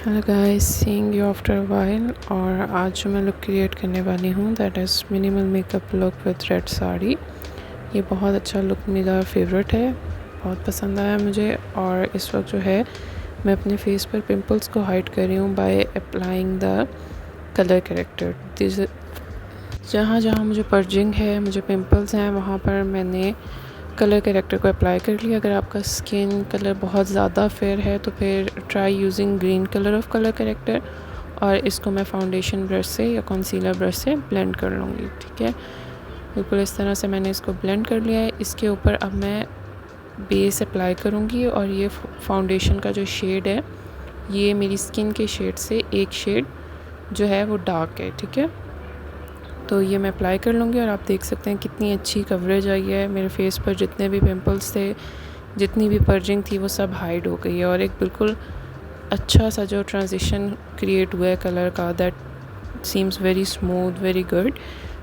Hello guys, seeing you after while. और आज जो मैं लुक क्रिएट करने वाली हूँ that is minimal makeup look with red sari. ये बहुत अच्छा लुक, मेरा फेवरेट है, बहुत पसंद आया मुझे। और इस वक्त जो है मैं अपने फेस पर पिंपल्स को हाइड कर रही हूँ by applying the colour corrector. जहाँ जहाँ मुझे पर्जिंग है, मुझे पिंपल्स हैं, वहाँ पर मैंने कलर करेक्टर को अप्लाई कर लिया। अगर आपका स्किन कलर बहुत ज़्यादा फेयर है तो फिर try using green colour of colour corrector. और इसको मैं फाउंडेशन ब्रश से या कंसीलर ब्रश से ब्लेंड कर लूँगी। ठीक है, बिल्कुल इस तरह से मैंने इसको ब्लेंड कर लिया है। इसके ऊपर अब मैं बेस अप्लाई करूँगी और ये फाउंडेशन का जो शेड है ये मेरी स्किन के शेड से एक शेड जो है वो डार्क है। ठीक है, तो ये मैं अप्लाई कर लूँगी और आप देख सकते हैं कितनी अच्छी कवरेज आई है। मेरे फेस पर जितने भी पिंपल्स थे, जितनी भी पर्जिंग थी, वो सब हाइड हो गई है। और एक बिल्कुल अच्छा सा जो ट्रांजिशन क्रिएट हुआ है कलर का, that seems very smooth, very good.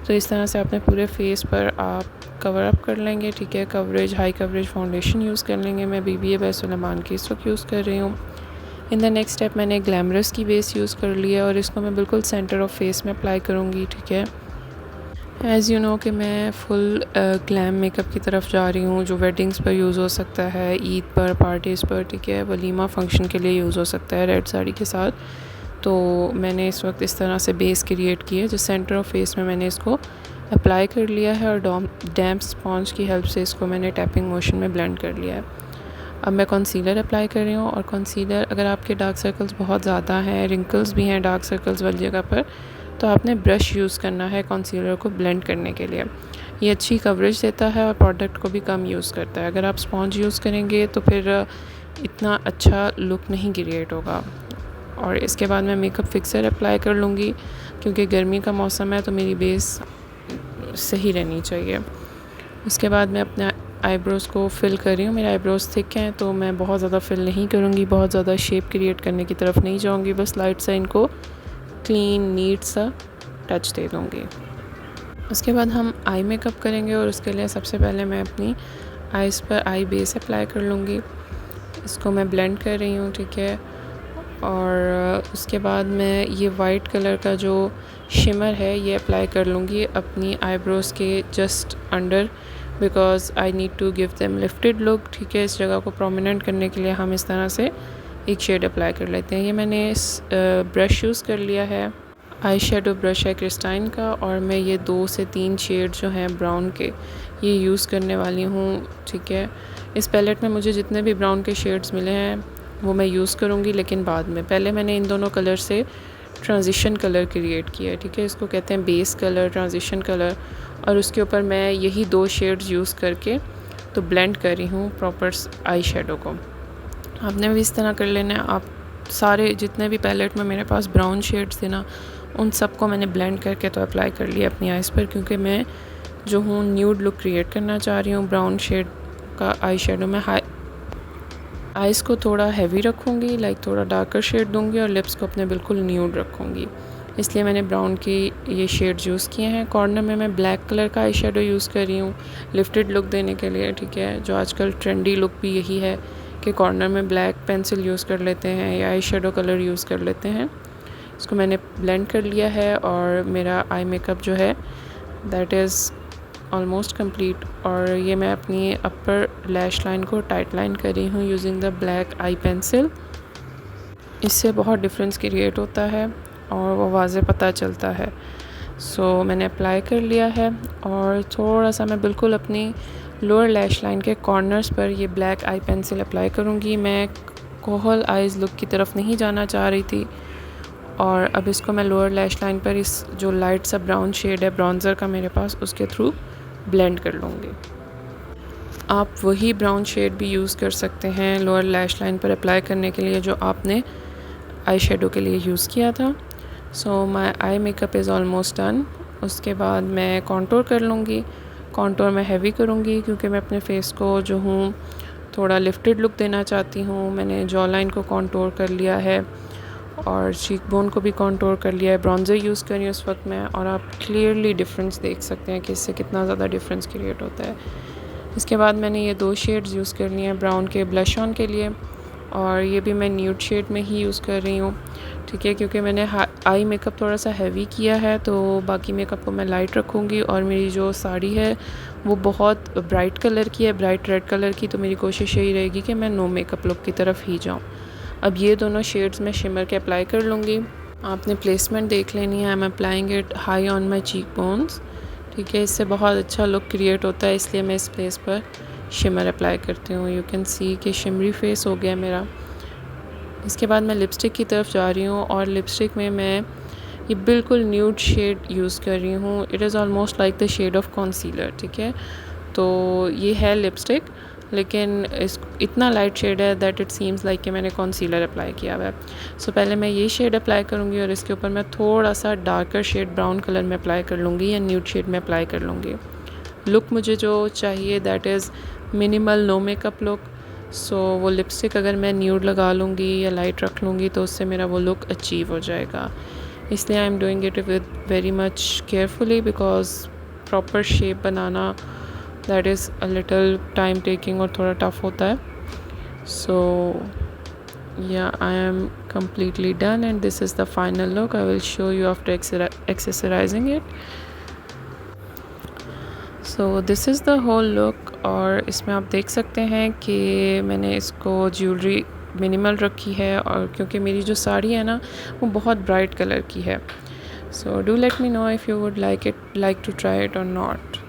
तो इस तरह से अपने पूरे फेस पर आप कवर अप कर लेंगे। ठीक है, coverage, high coverage foundation use कर लेंगे। मैं BBA बाय सुलेमान की इस वक्त यूज़ कर रही हूँ। इन द नेक्स्ट स्टेप मैंने ग्लैमरस की बेस यूज़ कर लिया और इसको मैं बिल्कुल सेंटर ऑफ फेस में अप्लाई करूँगी। ठीक है, एज़ यू नो कि मैं फुल ग्लैम मेकअप की तरफ जा रही हूँ, जो वेडिंग्स पर यूज़ हो सकता है, ईद पर, पार्टीज़ पर। ठीक है, वलीमा फंक्शन के लिए यूज़ हो सकता है रेड साड़ी के साथ। तो मैंने इस वक्त इस तरह से बेस क्रिएट की है, जो सेंटर ऑफ फेस में मैंने इसको अप्लाई कर लिया है और डैम्प स्पॉन्ज की हेल्प से इसको मैंने टैपिंग मोशन में ब्लेंड कर लिया है। अब मैं कंसीलर अप्लाई कर रही हूँ। और कंसीलर, अगर आपके डार्क सर्कल्स बहुत ज़्यादा हैं, रिंकल्स भी हैं डार्क सर्कल्स वाली जगह पर, तो आपने ब्रश यूज़ करना है कंसीलर को ब्लेंड करने के लिए। ये अच्छी कवरेज देता है और प्रोडक्ट को भी कम यूज़ करता है। अगर आप स्पॉन्ज यूज़ करेंगे तो फिर इतना अच्छा लुक नहीं क्रिएट होगा। और इसके बाद मैं मेकअप फिक्सर अप्लाई कर लूँगी, क्योंकि गर्मी का मौसम है तो मेरी बेस सही रहनी चाहिए। उसके बाद मैं अपने आईब्रोज़ को फिल कर रही हूँ। मेरे आईब्रोज़ थिक हैं तो मैं बहुत ज़्यादा फिल नहीं करूँगी, बहुत ज़्यादा शेप क्रिएट करने की तरफ नहीं जाऊँगी, बस लाइट सा इनको क्लीन नीट सा टच दे दूँगी। उसके बाद हम आई मेकअप करेंगे और उसके लिए सबसे पहले मैं अपनी आइज़ पर आई बेस अप्लाई कर लूँगी। इसको मैं ब्लेंड कर रही हूँ। ठीक है, और उसके बाद मैं ये वाइट कलर का जो शिमर है ये अप्लाई कर लूँगी अपनी आईब्रोज़ के just under, because I need to give them lifted look. ठीक है, इस जगह को प्रोमिनेंट करने के लिए हम इस तरह से एक शेड अप्लाई कर लेते हैं। ये मैंने ब्रश यूज़ कर लिया है, आई शेडो ब्रश है क्रिस्टाइन का, और मैं ये 2 से 3 शेड जो हैं ब्राउन के ये यूज़ करने वाली हूँ। ठीक है, इस पैलेट में मुझे जितने भी ब्राउन के शेड्स मिले हैं वो मैं यूज़ करूँगी, लेकिन बाद में। पहले मैंने इन दोनों कलर से ट्रांजिशन कलर क्रिएट किया है। ठीक है, इसको कहते हैं बेस कलर, ट्रांजिशन कलर। और उसके ऊपर मैं यही 2 शेड्स यूज़ करके तो ब्लेंड कर रही हूँ प्रॉपर आई शेडो को। आपने भी इस तरह कर लेना है। आप सारे जितने भी पैलेट में मेरे पास ब्राउन शेड्स थे ना, उन सबको मैंने ब्लेंड करके तो अप्लाई कर लिया अपनी आइज़ पर, क्योंकि मैं जो हूँ न्यूड लुक क्रिएट करना चाह रही हूँ। ब्राउन शेड का आई शेडो में आइज़ को थोड़ा हैवी रखूँगी, लाइक थोड़ा डार्कर शेड दूँगी, और लिप्स को अपने बिल्कुल न्यूड रखूँगी। इसलिए मैंने ब्राउन की ये शेड्स यूज़ किए हैं। कॉर्नर में मैं ब्लैक कलर का आई शेडो यूज़ कर रही हूँ लिफ्टेड लुक देने के लिए। ठीक है, जो आजकल ट्रेंडी लुक भी यही है कि कॉर्नर में ब्लैक पेंसिल यूज़ कर लेते हैं या आई शेडो कलर यूज़ कर लेते हैं। इसको मैंने ब्लेंड कर लिया है और मेरा आई मेकअप जो है दैट इज़ ऑलमोस्ट कंप्लीट। और ये मैं अपनी अपर लैश लाइन को टाइट लाइन कर रही हूँ using the black I pencil. इससे बहुत डिफरेंस क्रिएट होता है और वो वाज़े पता चलता है। सो मैंने अप्लाई कर लिया है और थोड़ा सा मैं बिल्कुल अपनी लोअर लैश लाइन के कॉर्नर्स पर ये ब्लैक आई पेंसिल अप्लाई करूँगी। मैं कोहल आइज़ लुक की तरफ नहीं जाना चाह रही थी। और अब इसको मैं लोअर लैश लाइन पर इस जो लाइट सा ब्राउन शेड है ब्राउन्ज़र का मेरे पास, उसके थ्रू ब्लेंड कर लूँगी। आप वही ब्राउन शेड भी यूज़ कर सकते हैं लोअर लैश लाइन पर अप्लाई करने के लिए जो आपने आई शेडो के लिए यूज़ किया था। So my eye makeup is almost done. उसके बाद मैं कॉन्टोर कर लूँगी। कॉन्टोर मैं हैवी करूँगी क्योंकि मैं अपने फेस को जो हूँ थोड़ा लिफ्टेड लुक देना चाहती हूँ। मैंने जॉ लाइन को कॉन्टोर कर लिया है और चीक बोन को भी कॉन्टोर कर लिया है। ब्रॉन्ज़र यूज़ कर रही हूँ उस वक्त मैं, और आप क्लियरली डिफरेंस देख सकते हैं कि इससे कितना ज़्यादा डिफरेंस क्रिएट होता है। इसके बाद मैंने ये 2 शेड्स यूज़ करनी है ब्राउन के ब्लश ऑन के लिए। और ये भी मैं न्यूड शेड में ही यूज़ कर रही हूँ, ठीक है, क्योंकि मैंने आई मेकअप थोड़ा सा हैवी किया है, तो बाकी मेकअप को मैं लाइट रखूँगी। और मेरी जो साड़ी है वो बहुत ब्राइट कलर की है, ब्राइट रेड कलर की, तो मेरी कोशिश यही रहेगी कि मैं नो मेकअप लुक की तरफ ही जाऊँ। अब ये दोनों शेड्स मैं शिमर के अप्लाई कर लूँगी। आपने प्लेसमेंट देख लेनी है। I am applying it high on my cheek bones, ठीक है, इससे बहुत अच्छा लुक क्रिएट होता है, इसलिए मैं इस प्लेस पर शिमर अप्लाई करती हूँ। यू कैन सी कि शिमरी फेस हो गया मेरा। इसके बाद मैं लिपस्टिक की तरफ जा रही हूँ और लिपस्टिक में मैं ये बिल्कुल न्यूड शेड यूज़ कर रही हूँ। It is almost like the shade of concealer, ठीक है। तो ये है लिपस्टिक, लेकिन इस इतना लाइट शेड है दैट इट सीम्स लाइक कि मैंने कॉन्सीलर अप्लाई किया हुआ है। सो पहले मैं ये शेड अप्लाई करूँगी और इसके ऊपर मैं थोड़ा सा डार्कर शेड ब्राउन कलर में अप्लाई कर लूँगी या न्यूड शेड में अप्लाई कर लूँगी। लुक मुझे जो चाहिए that is minimal no makeup look. So वो लिपस्टिक अगर मैं न्यूड लगा लूँगी या लाइट रख लूँगी तो उससे मेरा वो लुक अचीव हो जाएगा, इसलिए I am doing it with very much carefully because proper shape banana that is a little time taking और थोड़ा टफ होता है। सो या I am completely done and this is the final look. I will show you after accessorizing it. So this is the whole look और इसमें आप देख सकते हैं कि मैंने इसको ज्वेलरी मिनिमल रखी है, और क्योंकि मेरी जो साड़ी है ना वो बहुत ब्राइट कलर की है। So do let me know if you would like to try it or not.